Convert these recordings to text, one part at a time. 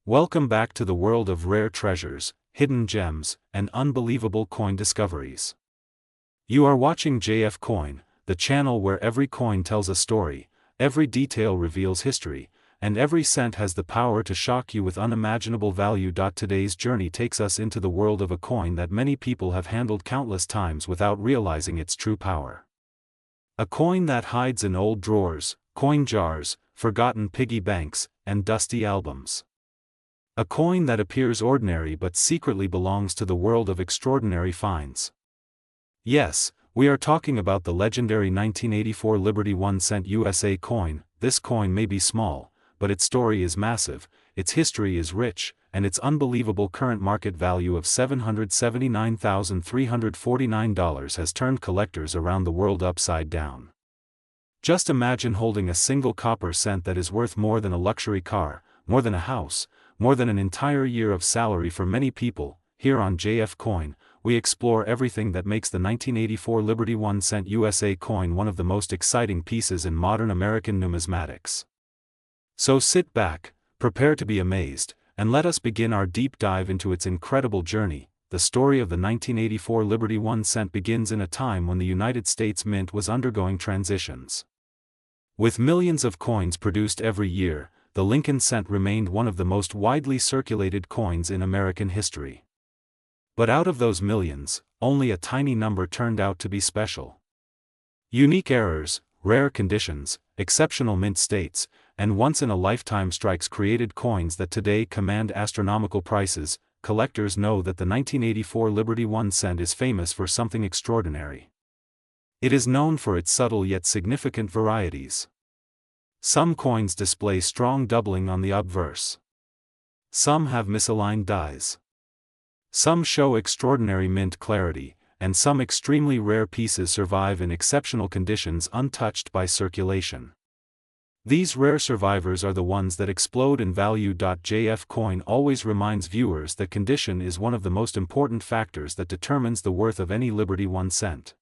Welcome back to the world of rare treasures, hidden gems, and unbelievable coin discoveries. You are watching JF Coin, the channel where every coin tells a story, every detail reveals history, and every cent has the power to shock you with unimaginable value. Today's journey takes us into the world of a coin that many people have handled countless times without realizing its true power. A coin that hides in old drawers, coin jars, forgotten piggy banks, and dusty albums. A coin that appears ordinary but secretly belongs to the world of extraordinary finds. Yes, we are talking about the legendary 1984 Liberty 1 cent USA coin. This coin may be small, but its story is massive, its history is rich, and its unbelievable current market value of $779,349 has turned collectors around the world upside down. Just imagine holding a single copper cent that is worth more than a luxury car, more than a house, more than an entire year of salary for many people. Here on JF Coin, we explore everything that makes the 1984 Liberty 1 cent USA coin one of the most exciting pieces in modern American numismatics. So sit back, prepare to be amazed, and let us begin our deep dive into its incredible journey. The story of the 1984 Liberty 1 cent begins in a time when the United States Mint was undergoing transitions. With millions of coins produced every year, the Lincoln cent remained one of the most widely circulated coins in American history. But out of those millions, only a tiny number turned out to be special. Unique errors, rare conditions, exceptional mint states, and once-in-a-lifetime strikes created coins that today command astronomical prices. Collectors know that the 1984 Liberty 1 cent is famous for something extraordinary. It is known for its subtle yet significant varieties. Some coins display strong doubling on the obverse. Some have misaligned dies. Some show extraordinary mint clarity, and some extremely rare pieces survive in exceptional conditions untouched by circulation. These rare survivors are the ones that explode in value. JF Coin always reminds viewers that condition is one of the most important factors that determines the worth of any Liberty 1 cent.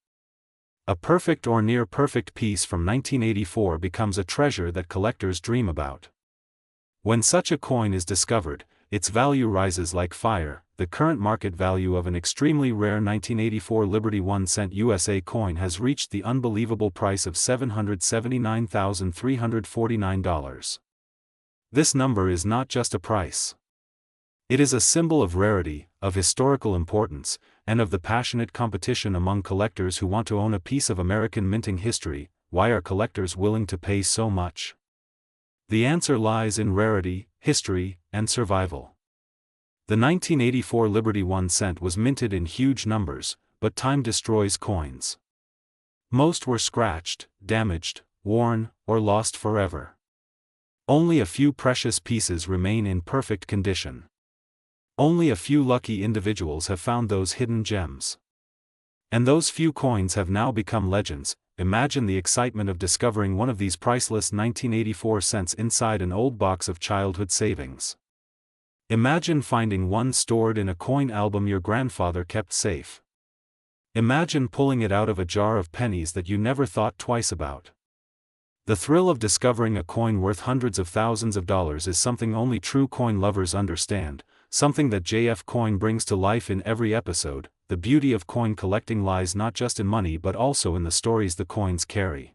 A perfect or near-perfect piece from 1984 becomes a treasure that collectors dream about. When such a coin is discovered, its value rises like fire. The current market value of an extremely rare 1984 Liberty 1 cent USA coin has reached the unbelievable price of $779,349. This number is not just a price. It is a symbol of rarity, of historical importance, and of the passionate competition among collectors who want to own a piece of American minting history. Why are collectors willing to pay so much? The answer lies in rarity, history, and survival. The 1984 Liberty 1 cent was minted in huge numbers, but time destroys coins. Most were scratched, damaged, worn, or lost forever. Only a few precious pieces remain in perfect condition. Only a few lucky individuals have found those hidden gems. And those few coins have now become legends. Imagine the excitement of discovering one of these priceless 1984 cents inside an old box of childhood savings. Imagine finding one stored in a coin album your grandfather kept safe. Imagine pulling it out of a jar of pennies that you never thought twice about. The thrill of discovering a coin worth hundreds of thousands of dollars is something only true coin lovers understand, something that JF Coin brings to life in every episode. The beauty of coin collecting lies not just in money but also in the stories the coins carry.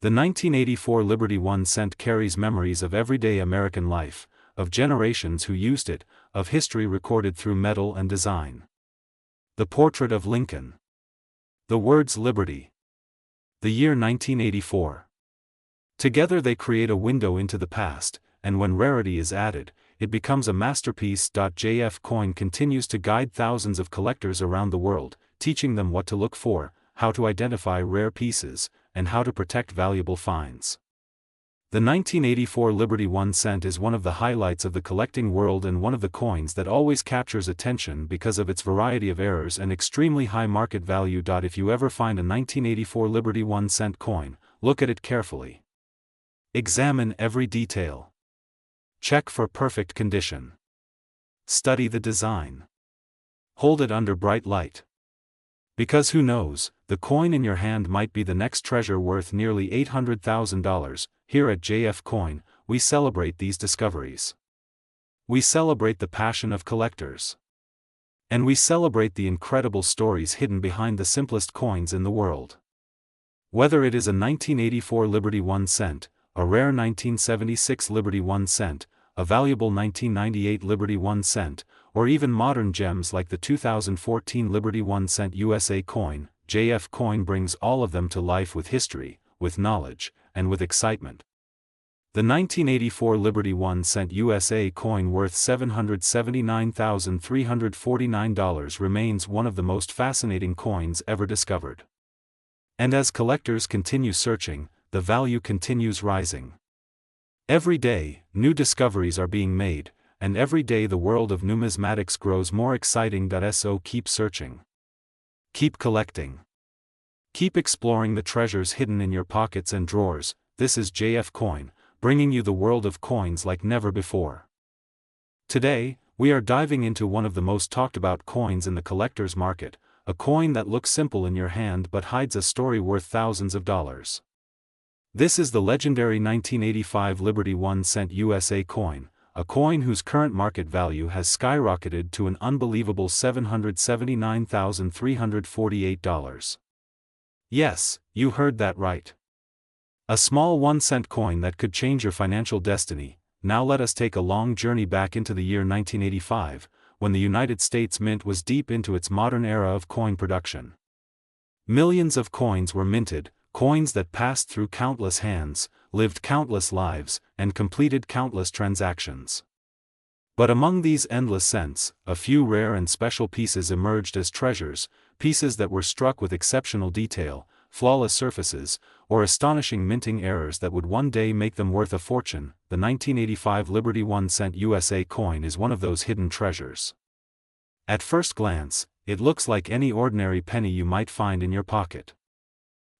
The 1984 Liberty 1 cent carries memories of everyday American life, of generations who used it, of history recorded through metal and design. The portrait of Lincoln. The words liberty. The year 1984. Together they create a window into the past, and when rarity is added, it becomes a masterpiece. JF Coin continues to guide thousands of collectors around the world, teaching them what to look for, how to identify rare pieces, and how to protect valuable finds. The 1984 Liberty 1 cent is one of the highlights of the collecting world and one of the coins that always captures attention because of its variety of errors and extremely high market value. If you ever find a 1984 Liberty 1 cent coin, look at it carefully. Examine every detail. Check for perfect condition. Study the design. Hold it under bright light. Because who knows, the coin in your hand might be the next treasure worth nearly $800,000. Here at JF Coin, we celebrate these discoveries. We celebrate the passion of collectors. And we celebrate the incredible stories hidden behind the simplest coins in the world. Whether it is a 1984 Liberty 1 cent, a rare 1976 Liberty 1 cent, a valuable 1998 Liberty 1 cent, or even modern gems like the 2014 Liberty 1 cent USA coin, JF Coin brings all of them to life with history, with knowledge, and with excitement. The 1984 Liberty 1 cent USA coin worth $779,349 remains one of the most fascinating coins ever discovered. And as collectors continue searching, the value continues rising. Every day, new discoveries are being made, and every day the world of numismatics grows more exciting. So keep searching. Keep collecting. Keep exploring the treasures hidden in your pockets and drawers. This is JF Coin, bringing you the world of coins like never before. Today, we are diving into one of the most talked about coins in the collector's market, a coin that looks simple in your hand but hides a story worth thousands of dollars. This is the legendary 1985 Liberty 1 cent USA coin, a coin whose current market value has skyrocketed to an unbelievable $779,348. Yes, you heard that right. A small 1-cent coin that could change your financial destiny. Now let us take a long journey back into the year 1985, when the United States Mint was deep into its modern era of coin production. Millions of coins were minted, coins that passed through countless hands, lived countless lives, and completed countless transactions. But among these endless cents, a few rare and special pieces emerged as treasures, pieces that were struck with exceptional detail, flawless surfaces, or astonishing minting errors that would one day make them worth a fortune. The 1985 Liberty 1 cent USA coin is one of those hidden treasures. At first glance, it looks like any ordinary penny you might find in your pocket.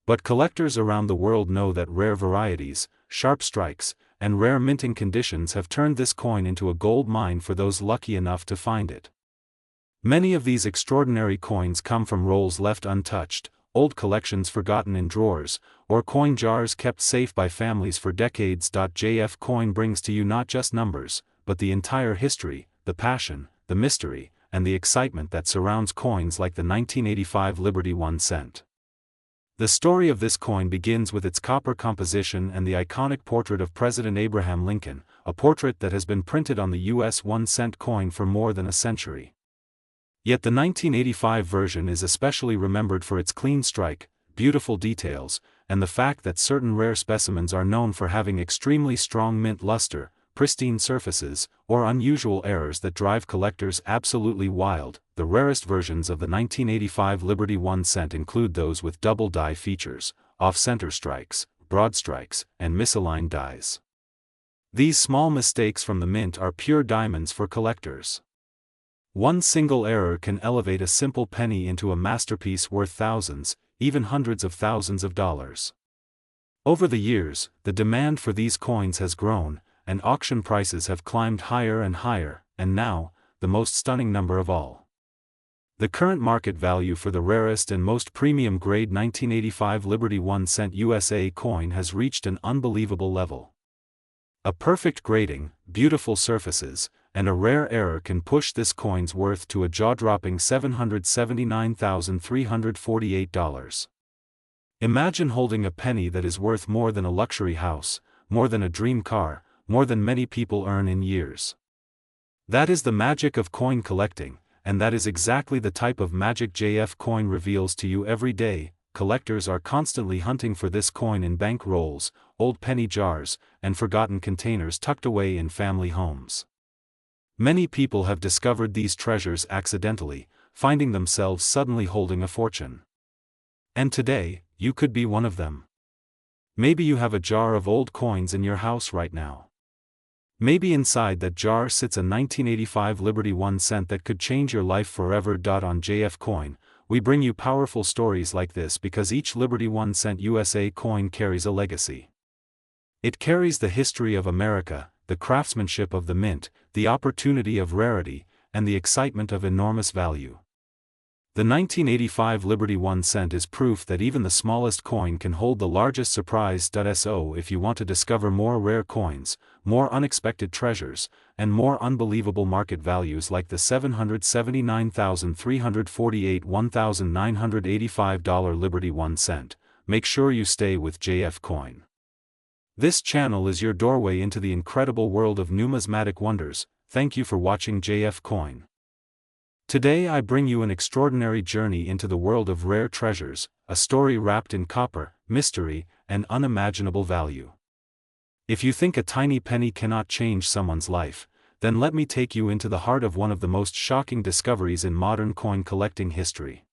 But collectors around the world know that rare varieties, sharp strikes, and rare minting conditions have turned this coin into a gold mine for those lucky enough to find it. Many of these extraordinary coins come from rolls left untouched, old collections forgotten in drawers, or coin jars kept safe by families for decades. JF Coin brings to you not just numbers, but the entire history, the passion, the mystery, and the excitement that surrounds coins like the 1985 Liberty 1 cent. The story of this coin begins with its copper composition and the iconic portrait of President Abraham Lincoln, a portrait that has been printed on the US 1 cent coin for more than a century. Yet the 1985 version is especially remembered for its clean strike, beautiful details, and the fact that certain rare specimens are known for having extremely strong mint luster, pristine surfaces, or unusual errors that drive collectors absolutely wild. The rarest versions of the 1985 Liberty 1 cent include those with double die features, off-center strikes, broad strikes, and misaligned dies. These small mistakes from the mint are pure diamonds for collectors. One single error can elevate a simple penny into a masterpiece worth thousands, even hundreds of thousands of dollars. Over the years, the demand for these coins has grown, and auction prices have climbed higher and higher, and now, the most stunning number of all. The current market value for the rarest and most premium grade 1985 Liberty 1 cent USA coin has reached an unbelievable level. A perfect grading, beautiful surfaces, and a rare error can push this coin's worth to a jaw-dropping $779,348. Imagine holding a penny that is worth more than a luxury house, more than a dream car, more than many people earn in years. That is the magic of coin collecting, and that is exactly the type of magic JF Coin reveals to you every day. Collectors are constantly hunting for this coin in bank rolls, old penny jars, and forgotten containers tucked away in family homes. Many people have discovered these treasures accidentally, finding themselves suddenly holding a fortune. And today, you could be one of them. Maybe you have a jar of old coins in your house right now. Maybe inside that jar sits a 1985 Liberty 1 cent that could change your life forever. On JF Coin, we bring you powerful stories like this because each Liberty 1 cent USA coin carries a legacy. It carries the history of America, the craftsmanship of the mint, the opportunity of rarity, and the excitement of enormous value. The 1985 Liberty 1 cent is proof that even the smallest coin can hold the largest surprise. So if you want to discover more rare coins, more unexpected treasures, and more unbelievable market values like the $779,348 $1,985 Liberty 1 cent, make sure you stay with JF Coin. This channel is your doorway into the incredible world of numismatic wonders. Thank you for watching JF Coin. Today I bring you an extraordinary journey into the world of rare treasures, a story wrapped in copper, mystery, and unimaginable value. If you think a tiny penny cannot change someone's life, then let me take you into the heart of one of the most shocking discoveries in modern coin collecting history.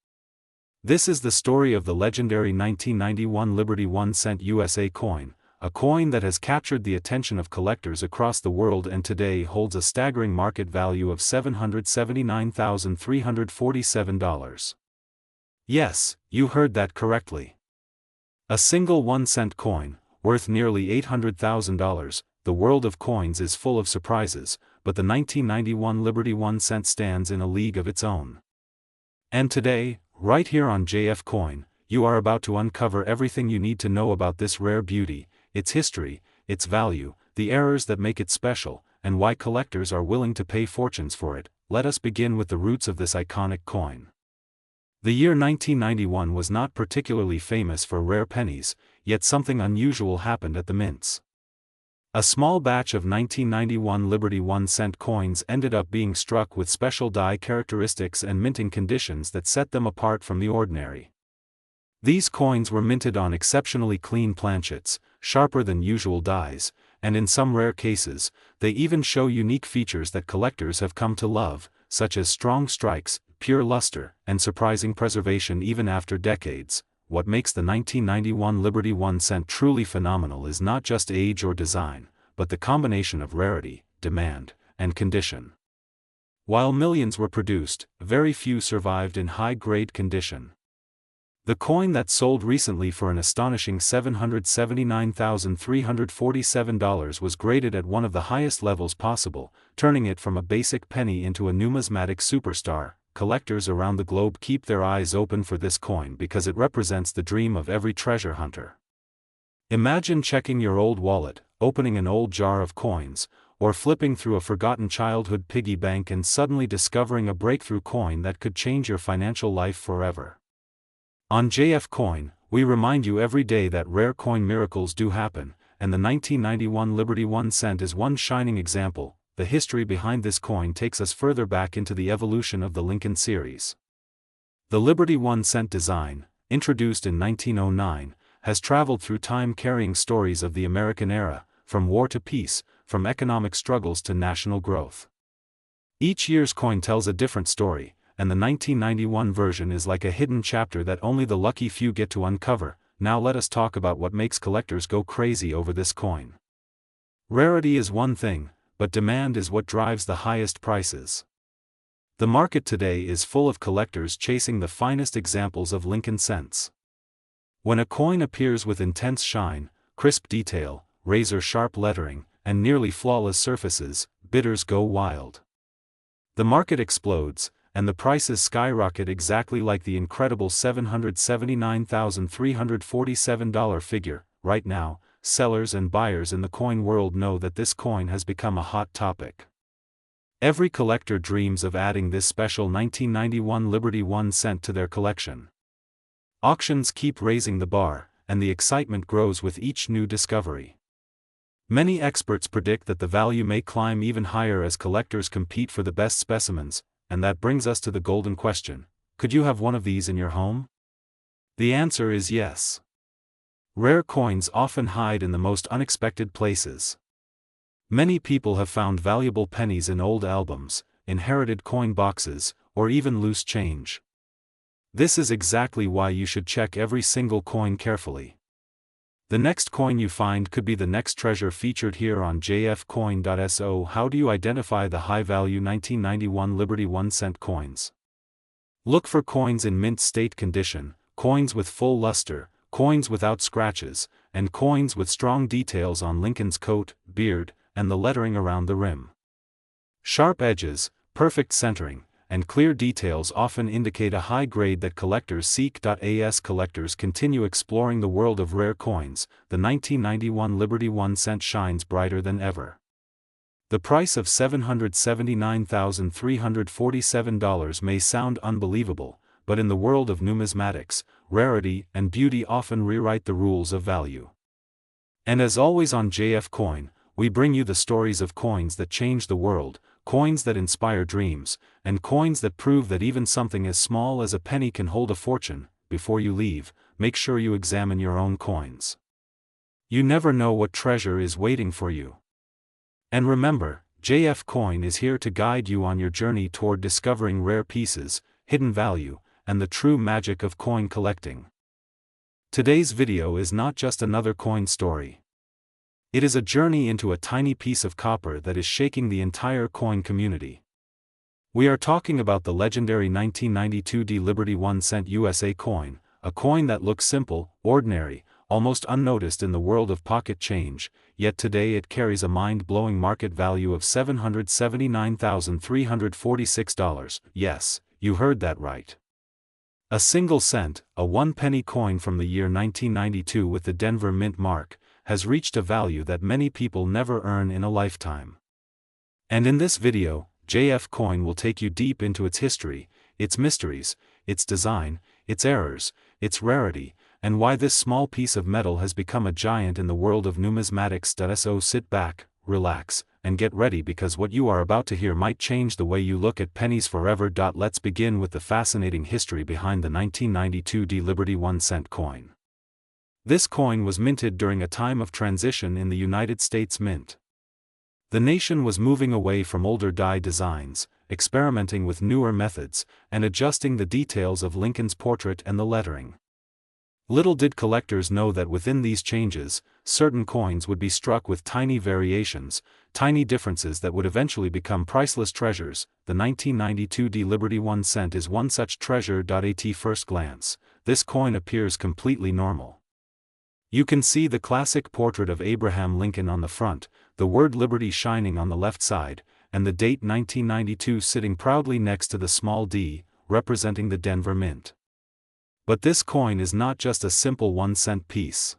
This is the story of the legendary 1991 Liberty 1 cent USA coin, a coin that has captured the attention of collectors across the world and today holds a staggering market value of $779,347. Yes, you heard that correctly. A single 1 cent coin, worth nearly $800,000. The world of coins is full of surprises, but the 1991 Liberty 1 cent stands in a league of its own. And today, right here on JF Coin, you are about to uncover everything you need to know about this rare beauty, its history, its value, the errors that make it special, and why collectors are willing to pay fortunes for it. Let us begin with the roots of this iconic coin. The year 1991 was not particularly famous for rare pennies, yet something unusual happened at the mints. A small batch of 1991 Liberty 1 cent coins ended up being struck with special die characteristics and minting conditions that set them apart from the ordinary. These coins were minted on exceptionally clean planchets, sharper than usual dies, and in some rare cases, they even show unique features that collectors have come to love, such as strong strikes, pure luster, and surprising preservation even after decades. What makes the 1991 Liberty 1 cent truly phenomenal is not just age or design, but the combination of rarity, demand, and condition. While millions were produced, very few survived in high-grade condition. The coin that sold recently for an astonishing $779,347 was graded at one of the highest levels possible, turning it from a basic penny into a numismatic superstar. Collectors around the globe keep their eyes open for this coin because it represents the dream of every treasure hunter. Imagine checking your old wallet, opening an old jar of coins, or flipping through a forgotten childhood piggy bank and suddenly discovering a breakthrough coin that could change your financial life forever. On JF Coin, we remind you every day that rare coin miracles do happen, and the 1991 Liberty 1 cent is one shining example. The history behind this coin takes us further back into the evolution of the Lincoln series. The Liberty 1 cent design, introduced in 1909, has traveled through time carrying stories of the American era, from war to peace, from economic struggles to national growth. Each year's coin tells a different story, and the 1991 version is like a hidden chapter that only the lucky few get to uncover. Now let us talk about what makes collectors go crazy over this coin. Rarity is one thing, but demand is what drives the highest prices. The market today is full of collectors chasing the finest examples of Lincoln cents. When a coin appears with intense shine, crisp detail, razor-sharp lettering, and nearly flawless surfaces, bidders go wild. The market explodes, and the prices skyrocket exactly like the incredible $779,347 figure. Right now, sellers and buyers in the coin world know that this coin has become a hot topic. Every collector dreams of adding this special 1991 Liberty 1 cent to their collection. Auctions keep raising the bar, and the excitement grows with each new discovery. Many experts predict that the value may climb even higher as collectors compete for the best specimens. And that brings us to the golden question: could you have one of these in your home? The answer is yes. Rare coins often hide in the most unexpected places. Many people have found valuable pennies in old albums, inherited coin boxes, or even loose change. This is exactly why you should check every single coin carefully. The next coin you find could be the next treasure featured here on jfcoin.so. How do you identify the high-value 1991 Liberty 1 cent coins? Look for coins in mint state condition, coins with full luster, coins without scratches, and coins with strong details on Lincoln's coat, beard, and the lettering around the rim. Sharp edges, perfect centering, and clear details often indicate a high grade that collectors seek. As collectors continue exploring the world of rare coins, the 1991 Liberty 1 cent shines brighter than ever. The price of $779,347 may sound unbelievable, but in the world of numismatics, rarity and beauty often rewrite the rules of value. And as always on JF Coin, we bring you the stories of coins that change the world, coins that inspire dreams, and coins that prove that even something as small as a penny can hold a fortune. Before you leave, make sure you examine your own coins. You never know what treasure is waiting for you. And remember, JF Coin is here to guide you on your journey toward discovering rare pieces, hidden value, and the true magic of coin collecting. Today's video is not just another coin story. It is a journey into a tiny piece of copper that is shaking the entire coin community. We are talking about the legendary 1992 D Liberty 1 cent USA coin, a coin that looks simple, ordinary, almost unnoticed in the world of pocket change, yet today it carries a mind-blowing market value of $779,346. Yes, you heard that right. A single cent, a 1-penny coin from the year 1992 with the Denver Mint mark, has reached a value that many people never earn in a lifetime. And in this video, JF Coin will take you deep into its history, its mysteries, its design, its errors, its rarity, and why this small piece of metal has become a giant in the world of numismatics. So sit back, relax, and get ready because what you are about to hear might change the way you look at pennies forever. Let's begin with the fascinating history behind the 1992 D Liberty 1 cent coin. This coin was minted during a time of transition in the United States Mint. The nation was moving away from older die designs, experimenting with newer methods, and adjusting the details of Lincoln's portrait and the lettering. Little did collectors know that within these changes, certain coins would be struck with tiny variations, tiny differences that would eventually become priceless treasures. The 1992 D Liberty 1 cent is one such treasure. At first glance, this coin appears completely normal. You can see the classic portrait of Abraham Lincoln on the front, the word Liberty shining on the left side, and the date 1992 sitting proudly next to the small d, representing the Denver Mint. But this coin is not just a simple 1 cent piece.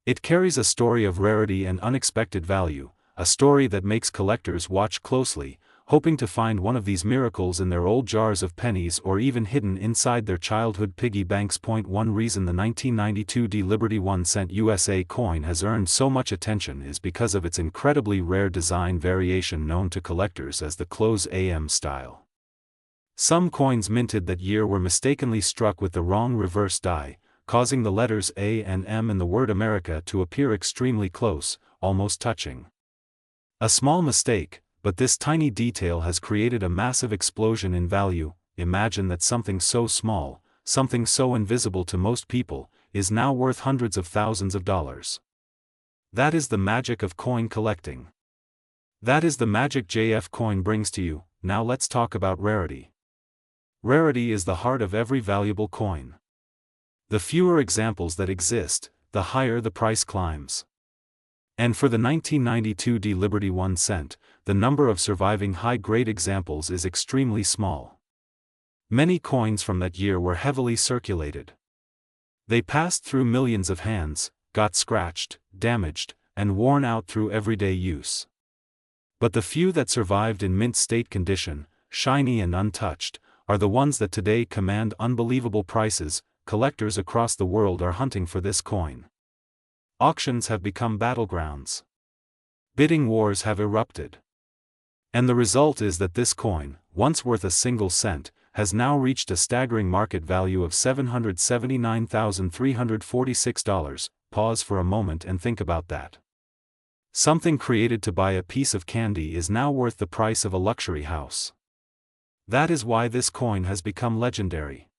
It carries a story of rarity and unexpected value, a story that makes collectors watch closely, hoping to find one of these miracles in their old jars of pennies or even hidden inside their childhood piggy banks. One reason the 1992 D Liberty 1 cent USA coin has earned so much attention is because of its incredibly rare design variation known to collectors as the close AM style. Some coins minted that year were mistakenly struck with the wrong reverse die, causing the letters A and M in the word America to appear extremely close, almost touching. A small mistake, but this tiny detail has created a massive explosion in value. Imagine that something so small, something so invisible to most people, is now worth hundreds of thousands of dollars. That is the magic of coin collecting. That is the magic JF Coin brings to you. Now let's talk about rarity. Rarity is the heart of every valuable coin. The fewer examples that exist, the higher the price climbs. And for the 1992 D Liberty 1 cent, the number of surviving high-grade examples is extremely small. Many coins from that year were heavily circulated. They passed through millions of hands, got scratched, damaged, and worn out through everyday use. But the few that survived in mint state condition, shiny and untouched, are the ones that today command unbelievable prices. Collectors across the world are hunting for this coin. Auctions have become battlegrounds. Bidding wars have erupted. And the result is that this coin, once worth a single cent, has now reached a staggering market value of $779,346. Pause for a moment and think about that. Something created to buy a piece of candy is now worth the price of a luxury house. That is why this coin has become legendary.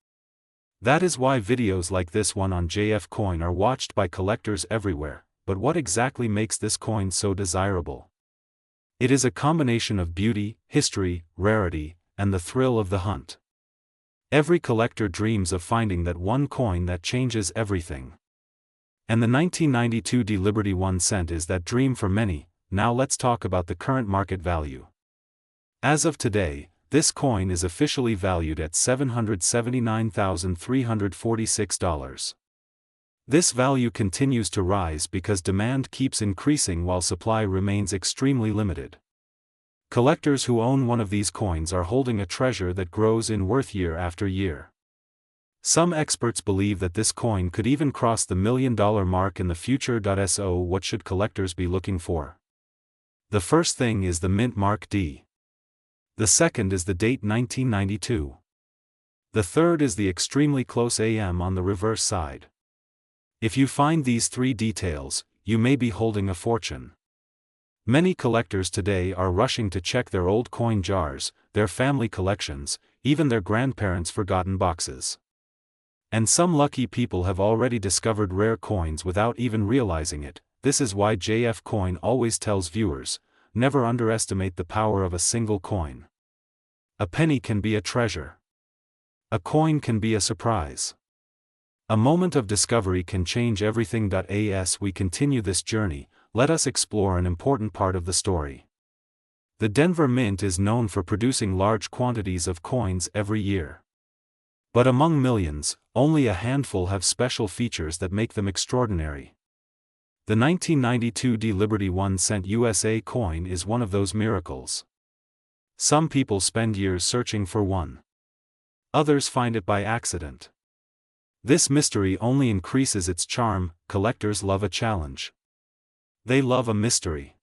That is why videos like this one on JF Coin are watched by collectors everywhere. But what exactly makes this coin so desirable? It is a combination of beauty, history, rarity, and the thrill of the hunt. Every collector dreams of finding that one coin that changes everything. And the 1992 D Liberty 1 cent is that dream for many. Now let's talk about the current market value. As of today, this coin is officially valued at $779,346. This value continues to rise because demand keeps increasing while supply remains extremely limited. Collectors who own one of these coins are holding a treasure that grows in worth year after year. Some experts believe that this coin could even cross the $1 million mark in the future. So, what should collectors be looking for? The first thing is the mint mark D. The second is the date 1992. The third is the extremely close AM on the reverse side. If you find these three details, you may be holding a fortune. Many collectors today are rushing to check their old coin jars, their family collections, even their grandparents' forgotten boxes. And some lucky people have already discovered rare coins without even realizing it. This is why JF Coin always tells viewers, never underestimate the power of a single coin. A penny can be a treasure. A coin can be a surprise. A moment of discovery can change everything. As we continue this journey, let us explore an important part of the story. The Denver Mint is known for producing large quantities of coins every year. But among millions, only a handful have special features that make them extraordinary. The 1992 D Liberty 1 cent USA coin is one of those miracles. Some people spend years searching for one. Others find it by accident. This mystery only increases its charm. Collectors love a challenge. They love a mystery.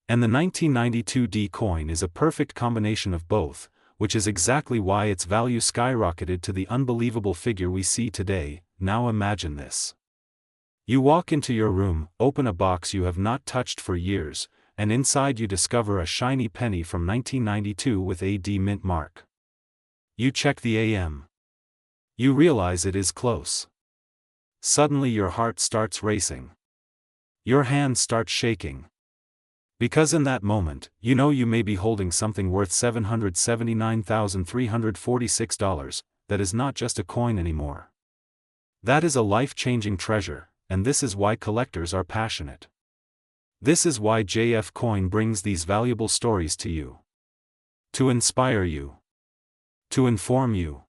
And the 1992 D coin is a perfect combination of both, which is exactly why its value skyrocketed to the unbelievable figure we see today. Now imagine this. You walk into your room, open a box you have not touched for years, and inside you discover a shiny penny from 1992 with a D mint mark. You check the AM. You realize it is close. Suddenly your heart starts racing. Your hands start shaking. Because in that moment, you know you may be holding something worth $779,346, that is not just a coin anymore. That is a life-changing treasure, and this is why collectors are passionate. This is why JF Coin brings these valuable stories to you. To inspire you. To inform you.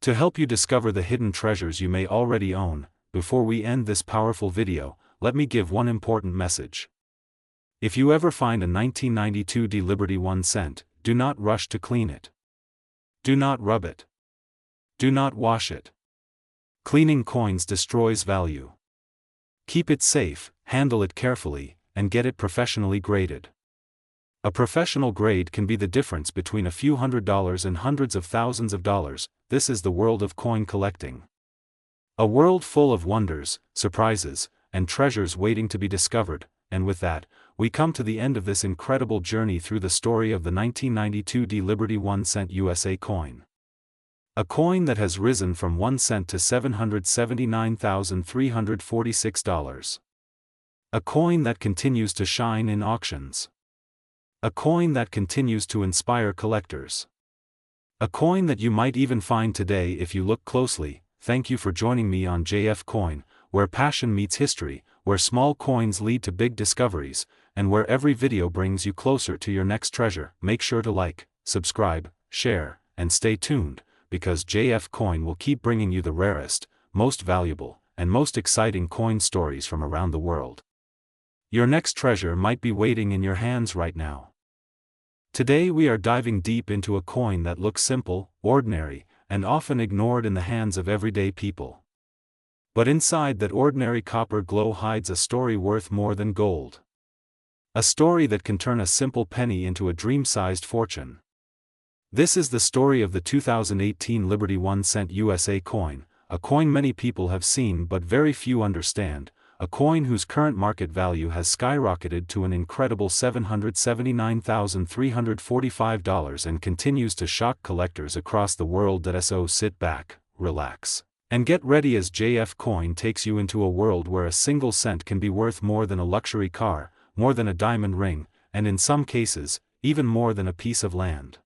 To help you discover the hidden treasures you may already own. Before we end this powerful video, let me give one important message. If you ever find a 1992 D Liberty 1 cent, do not rush to clean it. Do not rub it. Do not wash it. Cleaning coins destroys value. Keep it safe, handle it carefully, and get it professionally graded. A professional grade can be the difference between a few $100s and hundreds of thousands of dollars. This is the world of coin collecting. A world full of wonders, surprises, and treasures waiting to be discovered. And with that, we come to the end of this incredible journey through the story of the 1992 D Liberty 1 cent USA coin. A coin that has risen from 1 cent to $779,346. A coin that continues to shine in auctions. A coin that continues to inspire collectors. A coin that you might even find today if you look closely. Thank you for joining me on JF Coin, where passion meets history, where small coins lead to big discoveries, and where every video brings you closer to your next treasure. Make sure to like, subscribe, share, and stay tuned, because JF Coin will keep bringing you the rarest, most valuable, and most exciting coin stories from around the world. Your next treasure might be waiting in your hands right now. Today we are diving deep into a coin that looks simple, ordinary, and often ignored in the hands of everyday people. But inside that ordinary copper glow hides a story worth more than gold. A story that can turn a simple penny into a dream-sized fortune. This is the story of the 2018 Liberty 1 cent USA coin, a coin many people have seen but very few understand, a coin whose current market value has skyrocketed to an incredible $779,345 and continues to shock collectors across the world. So sit back, relax, and get ready as JF Coin takes you into a world where a single cent can be worth more than a luxury car, more than a diamond ring, and in some cases, even more than a piece of land.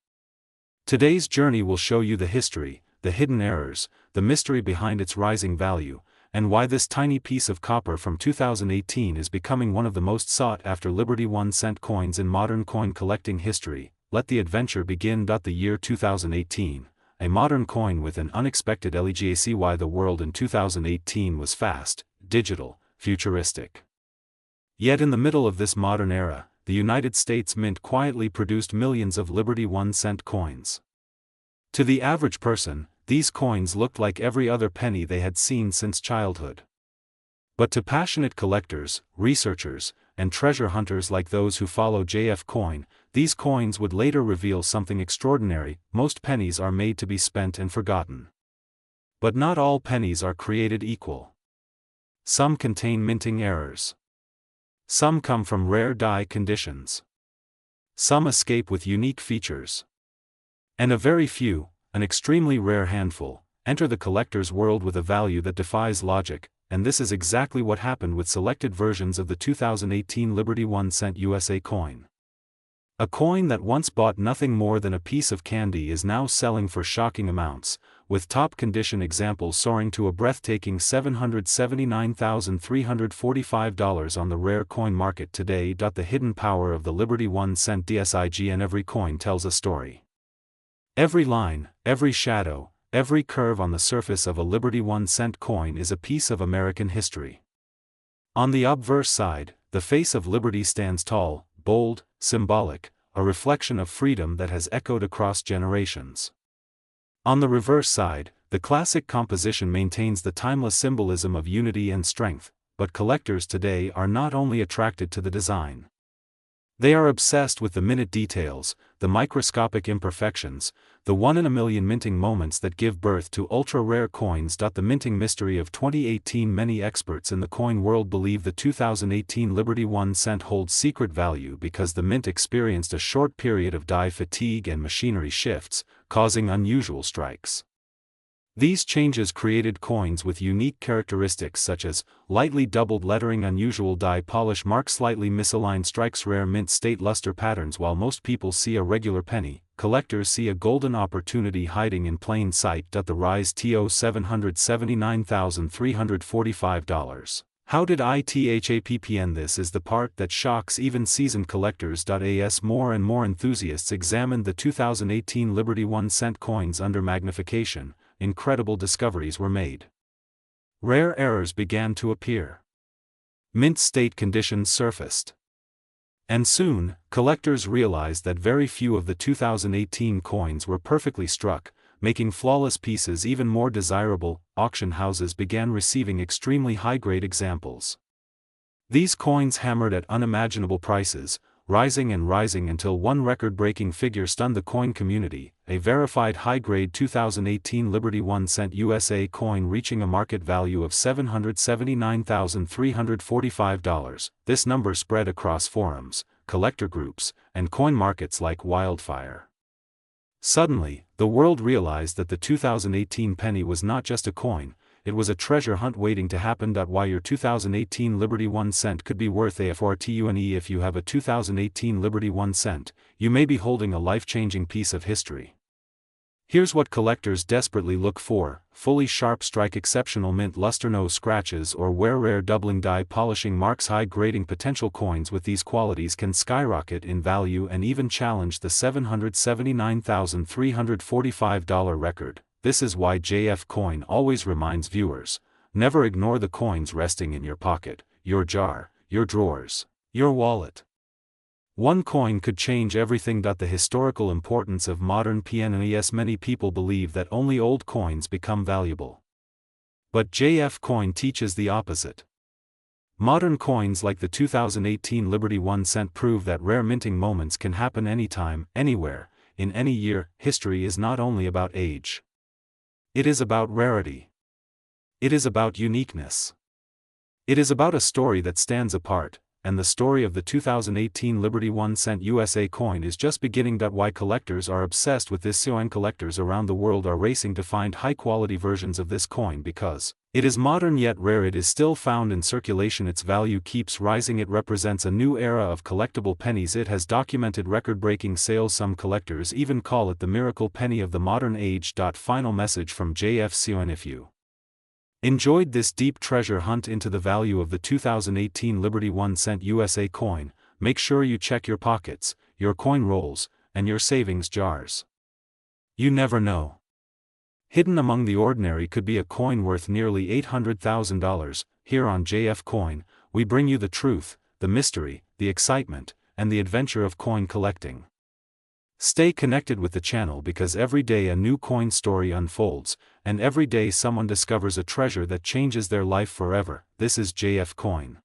Today's journey will show you the history, the hidden errors, the mystery behind its rising value, and why this tiny piece of copper from 2018 is becoming one of the most sought-after Liberty 1 cent coins in modern coin collecting history. let the adventure begin. The year 2018, a modern coin with an unexpected legacy. The world in 2018 was fast, digital, futuristic. Yet in the middle of this modern era, the United States Mint quietly produced millions of Liberty 1-cent coins. To the average person, these coins looked like every other penny they had seen since childhood. But to passionate collectors, researchers, and treasure hunters like those who follow JF Coin, these coins would later reveal something extraordinary. Most pennies are made to be spent and forgotten. But not all pennies are created equal. Some contain minting errors. Some come from rare die conditions. Some escape with unique features. And a very few, an extremely rare handful, enter the collector's world with a value that defies logic, and this is exactly what happened with selected versions of the 2018 Liberty 1-cent USA coin. A coin that once bought nothing more than a piece of candy is now selling for shocking amounts, with top condition examples soaring to a breathtaking $779,345 on the rare coin market today. The hidden power of the Liberty 1-cent DSIG. And every coin tells a story. Every line, every shadow, every curve on the surface of a Liberty 1-cent coin is a piece of American history. On the obverse side, the face of Liberty stands tall, bold, symbolic, a reflection of freedom that has echoed across generations. On the reverse side, the classic composition maintains the timeless symbolism of unity and strength, but collectors today are not only attracted to the design. They are obsessed with the minute details, the microscopic imperfections, the one-in-a-million minting moments that give birth to ultra-rare coins. The minting mystery of 2018. Many experts in the coin world believe the 2018 Liberty 1-cent holds secret value because the mint experienced a short period of die fatigue and machinery shifts, causing unusual strikes. These changes created coins with unique characteristics such as lightly doubled lettering, unusual die polish marks, slightly misaligned strikes, rare mint state luster patterns. While most people see a regular penny, collectors see a golden opportunity hiding in plain sight. The rise to $779,345. How did it happen? This is the part that shocks even seasoned collectors. As more and more enthusiasts examined the 2018 Liberty 1-cent coins under magnification, incredible discoveries were made. Rare errors began to appear. Mint state conditions surfaced. And soon, collectors realized that very few of the 2018 coins were perfectly struck, making flawless pieces even more desirable. Auction houses began receiving extremely high-grade examples. These coins hammered at unimaginable prices, rising and rising until one record-breaking figure stunned the coin community, a verified high-grade 2018 Liberty 1-cent USA coin reaching a market value of $779,345. This number spread across forums, collector groups, and coin markets like wildfire. Suddenly, the world realized that the 2018 penny was not just a coin, it was a treasure hunt waiting to happen. Why your 2018 Liberty 1-cent could be worth a fortune. If you have a 2018 Liberty 1-cent, you may be holding a life-changing piece of history. Here's what collectors desperately look for: fully sharp strike, exceptional mint luster, no scratches or wear, rare doubling die polishing marks. High grading potential. Coins with these qualities can skyrocket in value and even challenge the $779,345 record. This is why JF Coin always reminds viewers, never ignore the coins resting in your pocket, your jar, your drawers, your wallet. One coin could change everything. The historical importance of modern pennies. Many people believe that only old coins become valuable. But JF Coin teaches the opposite. Modern coins like the 2018 Liberty 1-cent prove that rare minting moments can happen anytime, anywhere, in any year. History is not only about age. It is about rarity. It is about uniqueness. It is about a story that stands apart, and the story of the 2018 Liberty 1-cent USA coin is just beginning. Why collectors are obsessed with this coin. Collectors around the world are racing to find high-quality versions of this coin because it is modern yet rare. It is still found in circulation. Its value keeps rising. It represents a new era of collectible pennies. It has documented record-breaking sales. Some collectors even call it the miracle penny of the modern age. Final message from JF Coin. If you enjoyed this deep treasure hunt into the value of the 2018 Liberty 1-cent USA coin, make sure you check your pockets, your coin rolls, and your savings jars. You never know. Hidden among the ordinary could be a coin worth nearly $800,000. Here on JF Coin, we bring you the truth, the mystery, the excitement, and the adventure of coin collecting. Stay connected with the channel because every day a new coin story unfolds, and every day someone discovers a treasure that changes their life forever. This is JF Coin.